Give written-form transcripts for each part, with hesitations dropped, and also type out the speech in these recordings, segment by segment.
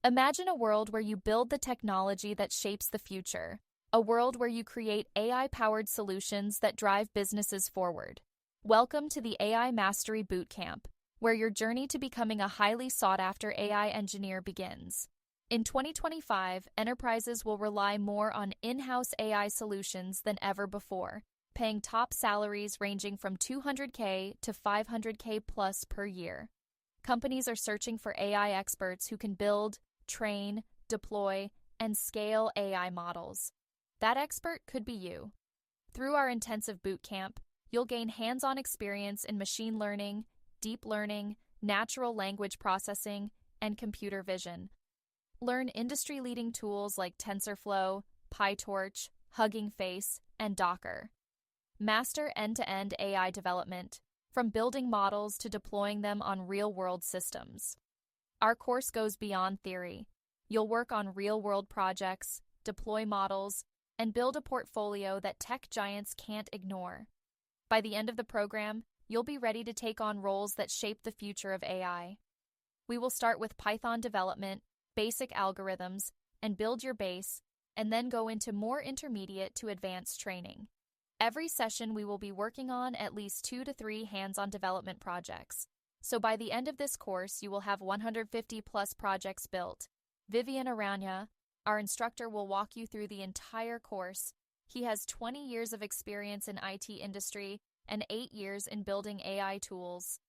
Imagine a world where you build the technology that shapes the future, a world where you create AI-powered solutions that drive businesses forward. Welcome to the AI Mastery Bootcamp, where your journey to becoming a highly sought-after AI engineer begins. In 2025, enterprises will rely more on in-house AI solutions than ever before, paying top salaries ranging from $200K to $500K plus per year. Companies are searching for AI experts who can build, train, deploy, and scale AI models. That expert could be you. Through our intensive bootcamp, you'll gain hands-on experience in machine learning, deep learning, natural language processing, and computer vision. Learn industry-leading tools like TensorFlow, PyTorch, Hugging Face, and Docker. Master end-to-end AI development, from building models to deploying them on real-world systems. Our course goes beyond theory. You'll work on real-world projects, deploy models, and build a portfolio that tech giants can't ignore. By the end of the program, you'll be ready to take on roles that shape the future of AI. We will start with Python development, basic algorithms, and build your base, and then go into more intermediate to advanced training. Every session, we will be working on at least 2 to 3 hands-on development projects. So by the end of this course, you will have 150 plus projects built. Vivian Aranya, our instructor, will walk you through the entire course. He has 20 years of experience in IT industry and 8 years in building AI tools.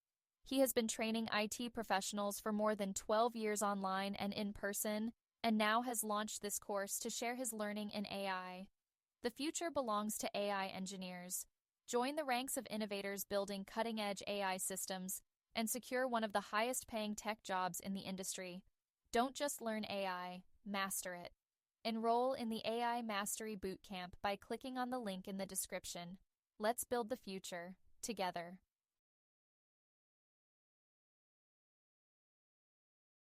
He has been training IT professionals for more than 12 years online and in person, and now has launched this course to share his learning in AI. The future belongs to AI engineers. Join the ranks of innovators building cutting-edge AI systems and secure one of the highest-paying tech jobs in the industry. Don't just learn AI, master it. Enroll in the AI Mastery Bootcamp by clicking on the link in the description. Let's build the future together.